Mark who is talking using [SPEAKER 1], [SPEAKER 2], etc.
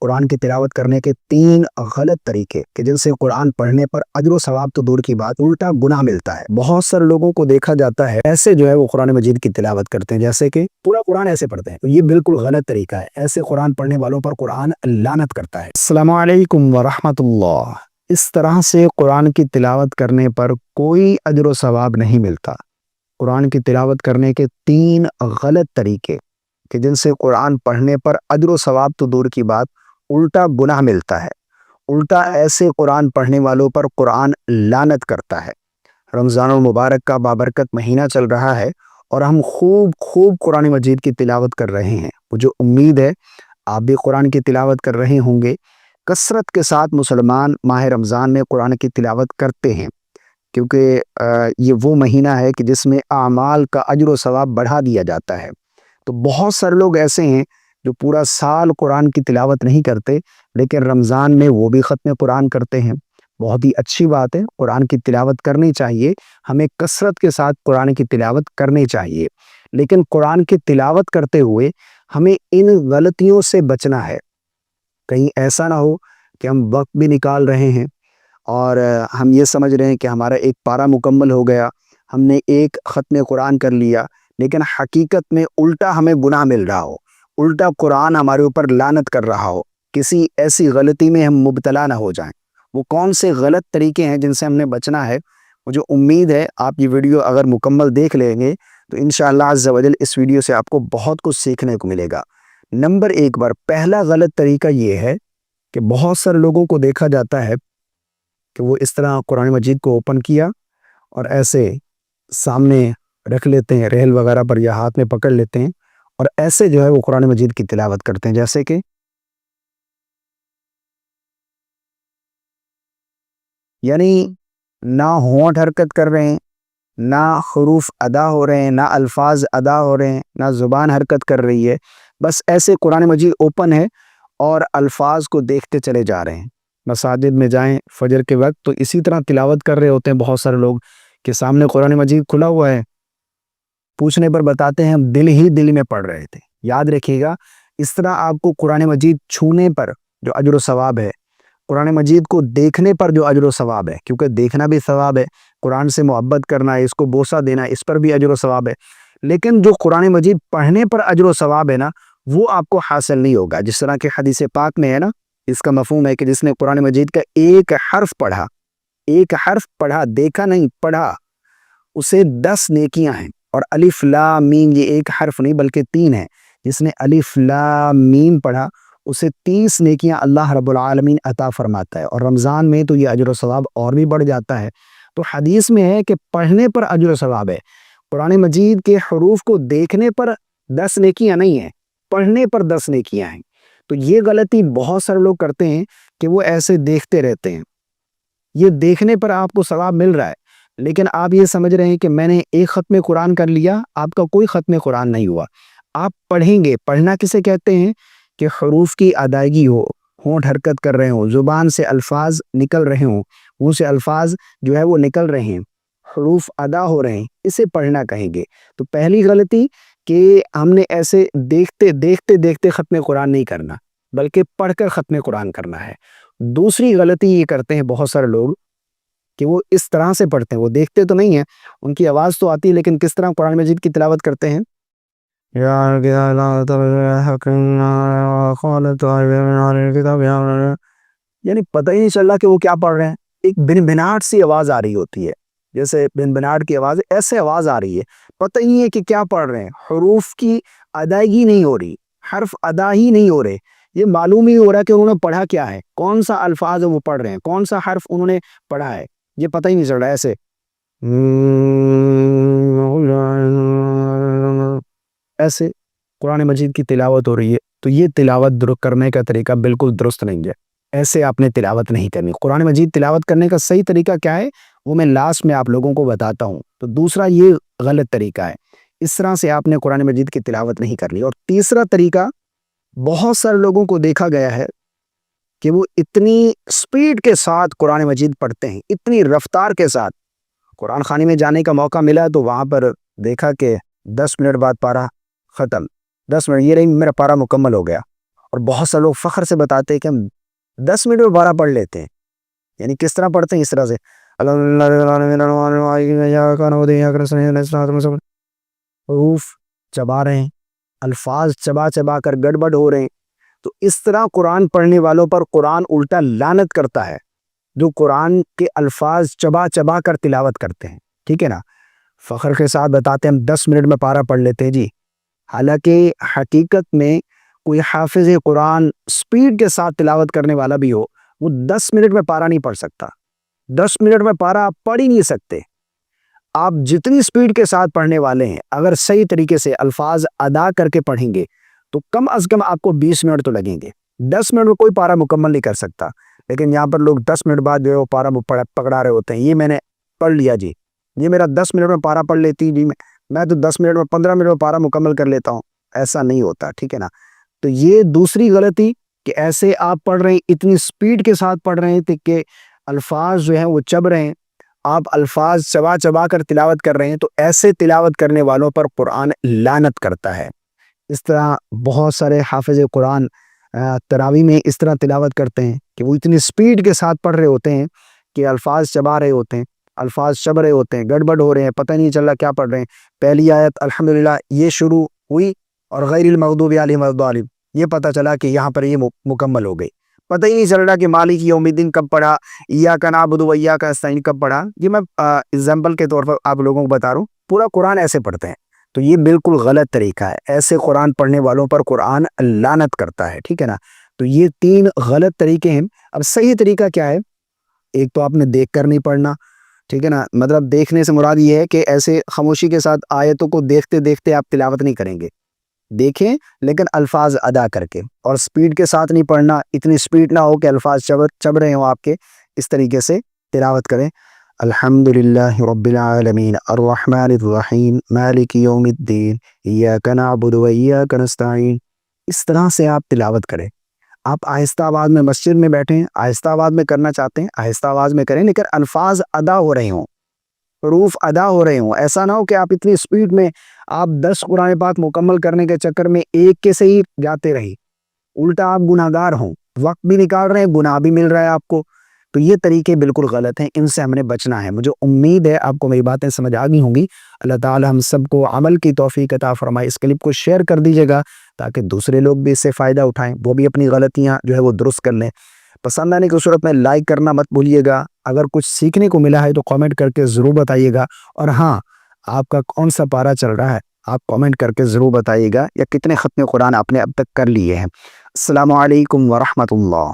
[SPEAKER 1] قرآن کی تلاوت کرنے کے 3 غلط طریقے کہ جن سے قرآن پڑھنے پر اجر و ثواب تو دور کی بات الٹا گناہ ملتا ہے۔ بہت سارے لوگوں کو دیکھا جاتا ہے ایسے وہ قرآن مجید کی تلاوت کرتے ہیں جیسے کہ پورا قرآن ایسے پڑھتے ہیں، تو یہ بالکل غلط طریقہ ہے۔ ایسے قرآن پڑھنے والوں پر قرآن لعنت کرتا ہے۔ السلام علیکم ورحمۃ اللہ۔ اس طرح سے قرآن کی تلاوت کرنے پر کوئی اجر و ثواب نہیں ملتا۔ قرآن کی تلاوت کرنے کے 3 غلط طریقے کہ جن سے قرآن پڑھنے پر اجر و ثواب تو دور کی بات الٹا گناہ ملتا ہے۔ الٹا ایسے قرآن پڑھنے والوں پر قرآن لعنت کرتا ہے۔ رمضان المبارک کا بابرکت مہینہ چل رہا ہے اور ہم خوب قرآن مجید کی تلاوت کر رہے ہیں۔ مجھے امید ہے آپ بھی قرآن کی تلاوت کر رہے ہوں گے۔ کثرت کے ساتھ مسلمان ماہ رمضان میں قرآن کی تلاوت کرتے ہیں کیونکہ یہ وہ مہینہ ہے کہ جس میں اعمال کا اجر و ثواب بڑھا دیا جاتا ہے۔ تو بہت سارے لوگ ایسے ہیں جو پورا سال قرآن کی تلاوت نہیں کرتے لیکن رمضان میں وہ بھی ختم قرآن کرتے ہیں۔ بہت ہی اچھی بات ہے، قرآن کی تلاوت کرنی چاہیے، ہمیں کثرت کے ساتھ قرآن کی تلاوت کرنی چاہیے، لیکن قرآن کی تلاوت کرتے ہوئے ہمیں ان غلطیوں سے بچنا ہے۔ کہیں ایسا نہ ہو کہ ہم وقت بھی نکال رہے ہیں اور ہم یہ سمجھ رہے ہیں کہ ہمارا ایک پارہ مکمل ہو گیا، ہم نے ایک ختم قرآن کر لیا، لیکن حقیقت میں الٹا ہمیں گناہ مل رہا ہو، الٹا قرآن ہمارے اوپر لعنت کر رہا ہو، کسی ایسی غلطی میں ہم مبتلا نہ ہو جائیں۔ وہ کون سے غلط طریقے ہیں جن سے ہم نے بچنا ہے؟ مجھے امید ہے آپ یہ ویڈیو اگر مکمل دیکھ لیں گے تو انشاءاللہ عز و جل اس ویڈیو سے آپ کو بہت کچھ سیکھنے کو ملے گا۔ نمبر 1 پہلا غلط طریقہ یہ ہے کہ بہت سارے لوگوں کو دیکھا جاتا ہے کہ وہ اس طرح قرآن مجید کو اوپن کیا اور ایسے سامنے رکھ لیتے ہیں، ریل وغیرہ پر یا ہاتھ میں پکڑ لیتے ہیں اور ایسے وہ قرآن مجید کی تلاوت کرتے ہیں جیسے کہ یعنی نہ ہونٹ حرکت کر رہے ہیں، نہ حروف ادا ہو رہے ہیں، نہ الفاظ ادا ہو رہے ہیں، نہ زبان حرکت کر رہی ہے، بس ایسے قرآن مجید اوپن ہے اور الفاظ کو دیکھتے چلے جا رہے ہیں۔ مساجد میں جائیں فجر کے وقت تو اسی طرح تلاوت کر رہے ہوتے ہیں بہت سارے لوگ کہ سامنے قرآن مجید کھلا ہوا ہے، پوچھنے پر بتاتے ہیں ہم دل میں پڑھ رہے تھے۔ یاد رکھیے گا، اس طرح آپ کو قرآن مجید چھونے پر جو اجر و ثواب ہے، قرآن مجید کو دیکھنے پر جو اجر و ثواب ہے، کیونکہ دیکھنا بھی ثواب ہے، قرآن سے محبت کرنا ہے، اس کو بوسہ دینا، اس پر بھی اجر و ثواب ہے، لیکن جو قرآن مجید پڑھنے پر اجر و ثواب ہے نا، وہ آپ کو حاصل نہیں ہوگا۔ جس طرح کہ حدیث پاک میں ہے نا، اس کا مفہوم ہے کہ جس نے قرآن مجید کا ایک حرف پڑھا، دیکھا نہیں پڑھا، اسے 10 نیکیاں ہیں۔ اور الف لام میم یہ ایک حرف نہیں بلکہ 3 ہے، جس نے الف لام میم پڑھا اسے 30 نیکیاں اللہ رب العالمین عطا فرماتا ہے، اور رمضان میں تو یہ اجر و ثواب اور بھی بڑھ جاتا ہے۔ تو حدیث میں ہے کہ پڑھنے پر اجر و ثواب ہے، قرآن مجید کے حروف کو دیکھنے پر 10 نیکیاں نہیں ہیں، پڑھنے پر 10 نیکیاں ہیں۔ تو یہ غلطی بہت سارے لوگ کرتے ہیں کہ وہ ایسے دیکھتے رہتے ہیں۔ یہ دیکھنے پر آپ کو ثواب مل رہا ہے، لیکن آپ یہ سمجھ رہے ہیں کہ میں نے ایک ختم قرآن کر لیا، آپ کا کوئی ختم قرآن نہیں ہوا۔ آپ پڑھیں گے، پڑھنا کسے کہتے ہیں کہ حروف کی ادائیگی ہو، ہونٹ حرکت کر رہے ہوں، زبان سے الفاظ نکل رہے ہوں، منہ سے الفاظ وہ نکل رہے ہیں، حروف ادا ہو رہے ہیں، اسے پڑھنا کہیں گے۔ تو پہلی غلطی کہ ہم نے ایسے دیکھتے ختم قرآن نہیں کرنا بلکہ پڑھ کر ختم قرآن کرنا ہے۔ دوسری غلطی یہ کرتے ہیں بہت سارے لوگ کہ وہ اس طرح سے پڑھتے ہیں، وہ دیکھتے تو نہیں ہیں، ان کی آواز تو آتی ہے لیکن کس طرح قرآن مجید کی تلاوت کرتے ہیں، یعنی پتہ ہی نہیں چل رہا کہ وہ کیا پڑھ رہے ہیں۔ ایک بنبناہٹ سی آواز آ رہی ہوتی ہے، جیسے بنبناہٹ کی آواز، ایسے آواز آ رہی ہے، پتہ ہی ہے کہ کیا پڑھ رہے ہیں، حروف کی ادائیگی نہیں ہو رہی، حرف ادا ہی نہیں ہو رہے، یہ معلوم ہی ہو رہا ہے کہ انہوں نے پڑھا کیا ہے، کون سا الفاظ وہ پڑھ رہے ہیں، کون سا حرف انہوں نے پڑھا ہے، یہ پتہ ہی نہیں چل رہا ہے۔ ایسے قرآن مجید کی تلاوت ہو رہی ہے، تو یہ تلاوت کرنے کا طریقہ بالکل درست نہیں ہے، ایسے آپ نے تلاوت نہیں کرنی۔ قرآن مجید تلاوت کرنے کا صحیح طریقہ کیا ہے وہ میں لاسٹ میں آپ لوگوں کو بتاتا ہوں۔ تو دوسرا یہ غلط طریقہ ہے، اس طرح سے آپ نے قرآن مجید کی تلاوت نہیں کرنی۔ اور تیسرا طریقہ، بہت سارے لوگوں کو دیکھا گیا ہے کہ وہ اتنی سپیڈ کے ساتھ قرآن مجید پڑھتے ہیں، اتنی رفتار کے ساتھ۔ قرآن خانے میں جانے کا موقع ملا تو وہاں پر دیکھا کہ 10 منٹ بعد پارہ ختم، 10 منٹ، یہ نہیں میرا پارہ مکمل ہو گیا، اور بہت سے لوگ فخر سے بتاتے ہیں کہ ہم 10 منٹ میں پارہ پڑھ لیتے ہیں. یعنی کس طرح پڑھتے ہیں؟ اس طرح سے حروف چبا رہے ہیں، الفاظ چبا چبا کر گڑبڑ ہو رہے ہیں. تو اس طرح قرآن پڑھنے والوں پر قرآن الٹا لعنت کرتا ہے جو قرآن کے الفاظ چبا چبا کر تلاوت کرتے ہیں. ٹھیک ہے نا. فخر کے ساتھ بتاتے ہیں ہم 10 منٹ میں پارہ پڑھ لیتے ہیں جی. حالانکہ حقیقت میں کوئی حافظ قرآن سپیڈ کے ساتھ تلاوت کرنے والا بھی ہو، وہ 10 منٹ میں پارہ نہیں پڑھ سکتا. 10 منٹ میں پارہ آپ پڑھ ہی نہیں سکتے. آپ جتنی سپیڈ کے ساتھ پڑھنے والے ہیں، اگر صحیح طریقے سے الفاظ ادا کر کے پڑھیں گے تو کم از کم آپ کو 20 منٹ تو لگیں گے. 10 منٹ میں کوئی پارہ مکمل نہیں کر سکتا. لیکن یہاں پر لوگ 10 منٹ بعد جو ہے وہ پارہ پکڑا رہے ہوتے ہیں. یہ میں نے پڑھ لیا جی، یہ میرا 10 منٹ میں پارہ پڑھ لیتی جی، میں تو 10 منٹ میں 15 منٹ میں پارہ مکمل کر لیتا ہوں. ایسا نہیں ہوتا. ٹھیک ہے نا. تو یہ دوسری غلطی کہ ایسے آپ پڑھ رہے ہیں، اتنی سپیڈ کے ساتھ پڑھ رہے ہیں کہ الفاظ جو ہیں وہ چب رہے ہیں، آپ الفاظ چبا چبا کر تلاوت کر رہے ہیں. تو ایسے تلاوت کرنے والوں پر قرآن لعنت کرتا ہے. اس طرح بہت سارے حافظ قرآن تراویح میں اس طرح تلاوت کرتے ہیں کہ وہ اتنی سپیڈ کے ساتھ پڑھ رہے ہوتے ہیں کہ الفاظ چبا رہے ہوتے ہیں، الفاظ چب رہے ہوتے ہیں، گڑبڑ ہو رہے ہیں، پتہ نہیں چل رہا کیا پڑھ رہے ہیں. پہلی آیت الحمدللہ یہ شروع ہوئی اور غیر المغضوب علیہم ولا یہ پتہ چلا کہ یہاں پر یہ مکمل ہو گئی. پتہ ہی نہیں چل رہا کہ مالک یوم الدین کب پڑھا، ایاک نعبد و ایاک نستعین کب پڑھا. یہ میں اگزامپل کے طور پر آپ لوگوں کو بتا رہا ہوں. پورا قرآن ایسے پڑھتے ہیں. تو یہ بالکل غلط طریقہ ہے. ایسے قرآن پڑھنے والوں پر قرآن لعنت کرتا ہے. ٹھیک ہے نا. تو یہ 3 غلط طریقے ہیں. اب صحیح طریقہ کیا ہے؟ ایک تو آپ نے دیکھ کر نہیں پڑھنا. ٹھیک ہے نا. مطلب دیکھنے سے مراد یہ ہے کہ ایسے خاموشی کے ساتھ آیتوں کو دیکھتے دیکھتے آپ تلاوت نہیں کریں گے. دیکھیں لیکن الفاظ ادا کر کے، اور سپیڈ کے ساتھ نہیں پڑھنا. اتنی سپیڈ نہ ہو کہ الفاظ چب رہے ہوں آپ کے. اس طریقے سے تلاوت کریں. الحمدللہ رب العالمین الرحمن الرحیم مالک یوم الدین ایاک نعبد و ایاک نستعین. اس طرح سے آپ تلاوت کریں. آپ آہستہ آواز میں مسجد میں بیٹھیں، آہستہ آواز میں کرنا چاہتے ہیں آہستہ آواز میں کریں، لیکن الفاظ ادا ہو رہے ہوں، حروف ادا ہو رہے ہوں. ایسا نہ ہو کہ آپ اتنی سپیڈ میں آپ 10 قرآن پاک مکمل کرنے کے چکر میں ایک کے سے ہی جاتے رہے، الٹا آپ گناہگار ہوں، وقت بھی نکال رہے ہیں، گناہ بھی مل رہا ہے آپ کو. تو یہ طریقے بالکل غلط ہیں. ان سے ہم نے بچنا ہے. مجھے امید ہے آپ کو میری باتیں سمجھ آ گئی ہوں گی. اللہ تعالی ہم سب کو عمل کی توفیق عطا فرمائے. اس کلپ کو شیئر کر دیجیے گا تاکہ دوسرے لوگ بھی اس سے فائدہ اٹھائیں، وہ بھی اپنی غلطیاں جو ہے وہ درست کر لیں. پسند آنے کی صورت میں لائک کرنا مت بھولیے گا. اگر کچھ سیکھنے کو ملا ہے تو کامنٹ کر کے ضرور بتائیے گا. اور ہاں، آپ کا کون سا پارہ چل رہا ہے آپ کامنٹ کر کے ضرور بتائیے گا، یا کتنے ختم قرآن آپ نے اب تک کر لیے ہیں. السلام علیکم ورحمۃ اللہ.